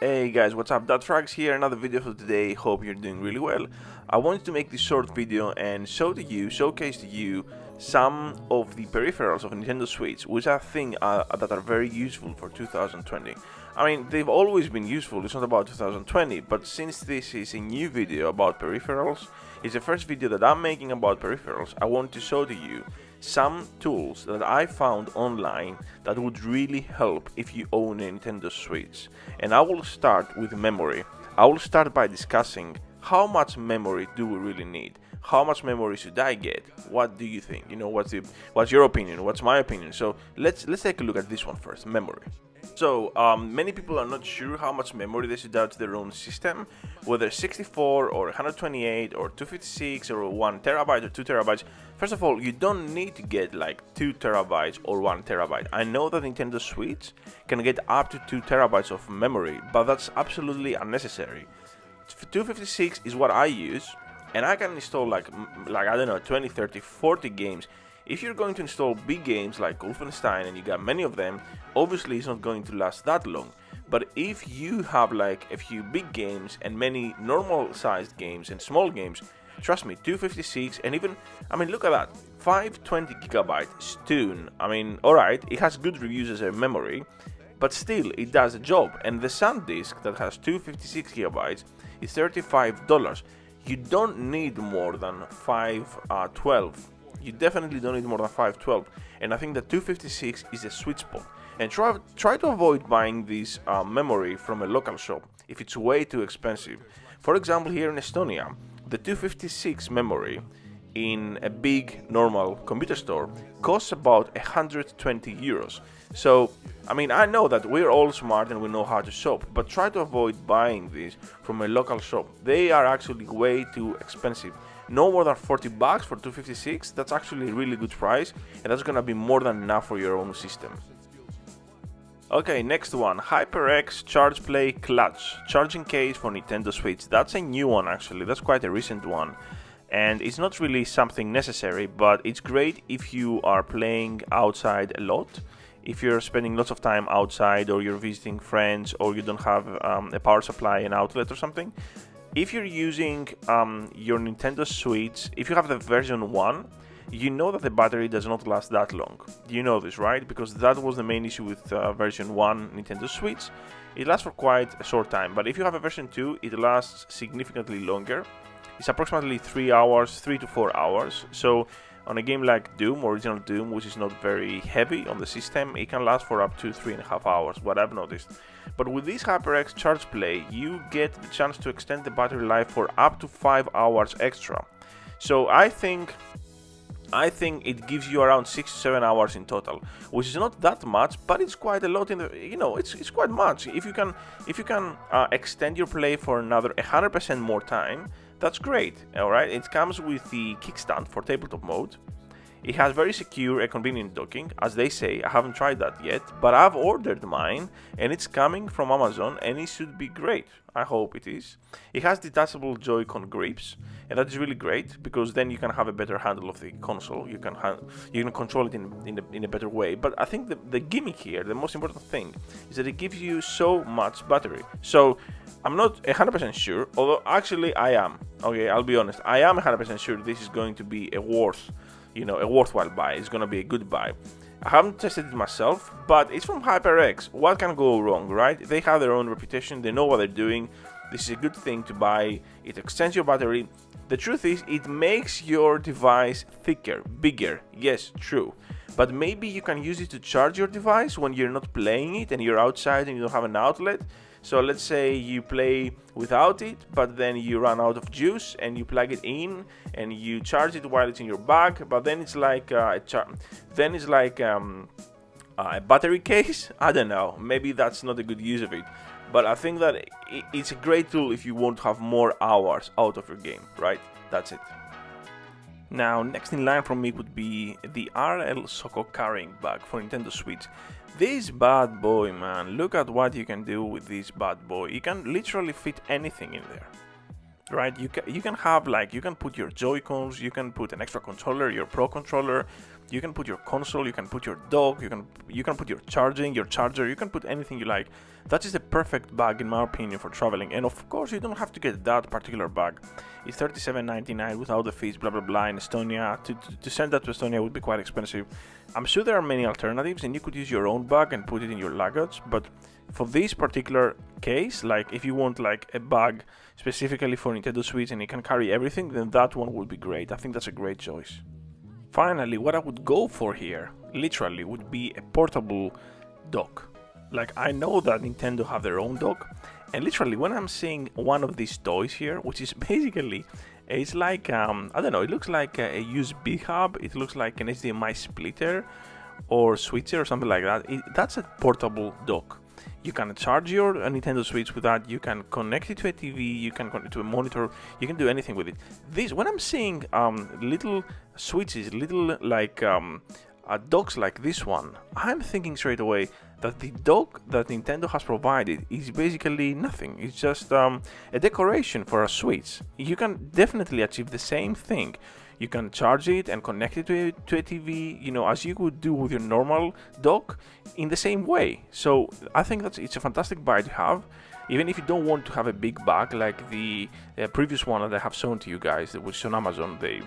Hey guys, what's up? DadFrags here, another video for today. Hope you're doing really well. I wanted to make this short video and showcase to you some of the peripherals of Nintendo Switch, which I think that are very useful for 2020. I mean, they've always been useful, it's not about 2020, but since this is a new video about peripherals, it's the first video that I'm making about peripherals, I want to show to you some tools that I found online that would really help if you own a Nintendo Switch. And I will start with memory. I will start by discussing how much memory do we really need? How much memory should I get? What do you think? You know, what's your opinion? What's my opinion? So let's take a look at this one first, memory. So many people are not sure how much memory they should add to their own system, whether 64 or 128 or 256 or 1 terabyte or 2 terabytes. First of all, you don't need to get like 2 terabytes or 1 terabyte. I know that Nintendo Switch can get up to 2 terabytes of memory, but that's absolutely unnecessary. 256 is what I use, and I can install like I don't know, 20, 30, 40 games. If you're going to install big games like Wolfenstein and you got many of them, obviously it's not going to last that long. But if you have like a few big games and many normal sized games and small games, trust me, 256 and even, I mean, look at that, 520 gigabyte Stone. I mean, alright, it has good reviews as a memory, but still it does a job. And the SanDisk that has 256 gigabytes is $35. You don't need more than 512. You definitely don't need more than 512, and I think that 256 is a sweet spot. And try to avoid buying this memory from a local shop if it's way too expensive. For example, here in Estonia, the 256 memory in a big normal computer store costs about 120 euros. So, I mean, I know that we're all smart and we know how to shop, but try to avoid buying this from a local shop. They are actually way too expensive. No more than 40 bucks for 256, that's actually a really good price, and that's gonna be more than enough for your own system. Okay, next one, HyperX Charge Play Clutch charging case for Nintendo Switch. That's a new one actually, that's quite a recent one. And it's not really something necessary, but it's great if you are playing outside a lot. If you're spending lots of time outside, or you're visiting friends, or you don't have a power supply, an outlet or something. If you're using your Nintendo Switch, if you have the version 1, you know that the battery does not last that long. You know this, right? Because that was the main issue with version 1 Nintendo Switch. It lasts for quite a short time, but if you have a version 2, it lasts significantly longer. It's approximately 3 to 4 hours. So on a game like Doom, original Doom, which is not very heavy on the system, it can last for up to 3.5 hours, what I've noticed. But with this HyperX Charge Play, you get the chance to extend the battery life for up to 5 hours extra. So I think it gives you around 6 to 7 hours in total, which is not that much, but it's quite a lot in the, you know, it's quite much. If you can extend your play for another 100% more time, that's great. Alright, it comes with the kickstand for tabletop mode. It has very secure and convenient docking, as they say. I haven't tried that yet, but I've ordered mine and it's coming from Amazon and it should be great. I hope it is. It has detachable Joy-Con grips, and that is really great because then you can have a better handle of the console. You can control it in a better way. But I think the gimmick here, the most important thing, is that it gives you so much battery. So I'm not 100% sure, although actually I am. Okay, I'll be honest. I am 100% sure this is going to be a worthwhile buy. It's gonna be a good buy. I haven't tested it myself, but it's from HyperX. What can go wrong, right? They have their own reputation. They know what they're doing. This is a good thing to buy. It extends your battery. The truth is, it makes your device thicker, bigger. Yes, true. But maybe you can use it to charge your device when you're not playing it and you're outside and you don't have an outlet. So let's say you play without it, but then you run out of juice and you plug it in and you charge it while it's in your bag. But then it's like a battery case. I don't know. Maybe that's not a good use of it. But I think that it's a great tool if you want to have more hours out of your game, right? That's it. Now, next in line from me would be the RL Soko carrying bag for Nintendo Switch. This bad boy, man, look at what you can do with this bad boy. You can literally fit anything in there, right? You can have, like, you can put your Joy-Cons, you can put an extra controller, your Pro controller, You can put your console, you can put your dock, you can put your charging, your charger, you can put anything you like. That is the perfect bag in my opinion for traveling. And of course you don't have to get that particular bag. It's $37.99 without the fees, blah blah blah, in Estonia. To send that to Estonia would be quite expensive. I'm sure there are many alternatives and you could use your own bag and put it in your luggage, but for this particular case, like if you want like a bag specifically for Nintendo Switch and it can carry everything, then that one would be great. I think that's a great choice. Finally, what I would go for here, literally, would be a portable dock. Like, I know that Nintendo have their own dock, and literally, when I'm seeing one of these toys here, which is basically, it's like, I don't know, it looks like a USB hub, it looks like an HDMI splitter, or switcher, or something like that. That's a portable dock. You can charge your Nintendo Switch with that, you can connect it to a TV, you can connect it to a monitor, you can do anything with it. This, when I'm seeing little switches, little like docks like this one, I'm thinking straight away that the dock that Nintendo has provided is basically nothing. It's just a decoration for a Switch. You can definitely achieve the same thing. You can charge it and connect it to a TV, you know, as you would do with your normal dock, in the same way. So I think that it's a fantastic buy to have, even if you don't want to have a big bag like the previous one that I have shown to you guys, which is on Amazon, the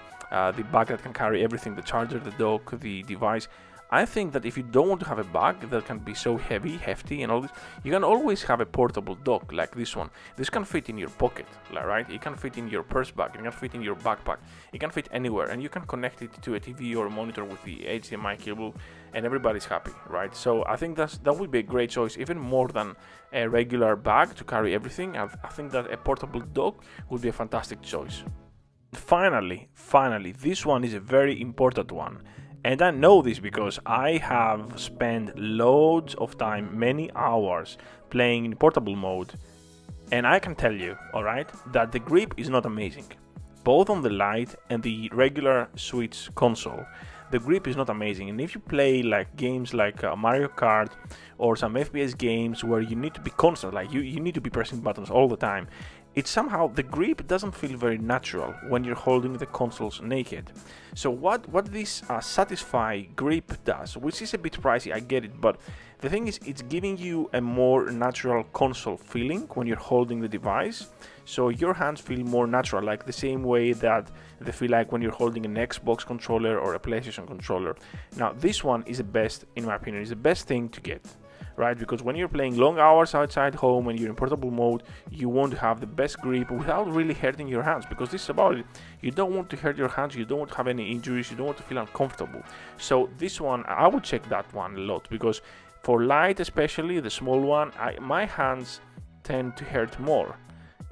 bag that can carry everything, the charger, the dock, the device. I think that if you don't want to have a bag that can be so heavy, hefty and all this, you can always have a portable dock like this one. This can fit in your pocket, right? It can fit in your purse bag, it can fit in your backpack, it can fit anywhere, and you can connect it to a TV or a monitor with the HDMI cable, and everybody's happy, right? So I think that would be a great choice, even more than a regular bag to carry everything. I think that a portable dock would be a fantastic choice. Finally, this one is a very important one. And I know this because I have spent loads of time, many hours, playing in portable mode. And I can tell you, alright, that the grip is not amazing. Both on the Lite and the regular Switch console, the grip is not amazing. And if you play like games like Mario Kart or some FPS games where you need to be constant, like you need to be pressing buttons all the time, it's somehow, the grip doesn't feel very natural when you're holding the consoles naked. So what this Satisfy grip does, which is a bit pricey, I get it, but the thing is, it's giving you a more natural console feeling when you're holding the device. So your hands feel more natural, like the same way that they feel like when you're holding an Xbox controller or a PlayStation controller. Now, this one is the best, in my opinion, is the best thing to get. Right, because when you're playing long hours outside home and you're in portable mode, you want to have the best grip without really hurting your hands, because this is about it. You don't want to hurt your hands, you don't want to have any injuries, you don't want to feel uncomfortable. So this one, I would check that one a lot, because for Lite especially, the small one, my hands tend to hurt more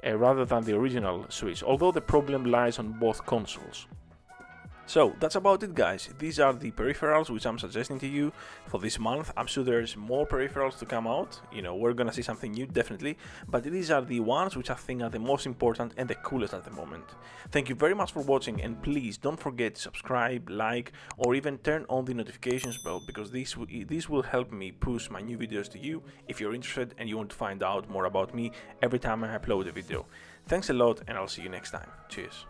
rather than the original Switch, although the problem lies on both consoles. So that's about it, guys. These are the peripherals which I'm suggesting to you for this month. I'm sure there's more peripherals to come out. You know, we're gonna see something new, definitely. But these are the ones which I think are the most important and the coolest at the moment. Thank you very much for watching, and please don't forget to subscribe, like, or even turn on the notifications bell, because this will help me push my new videos to you if you're interested and you want to find out more about me every time I upload a video. Thanks a lot, and I'll see you next time. Cheers.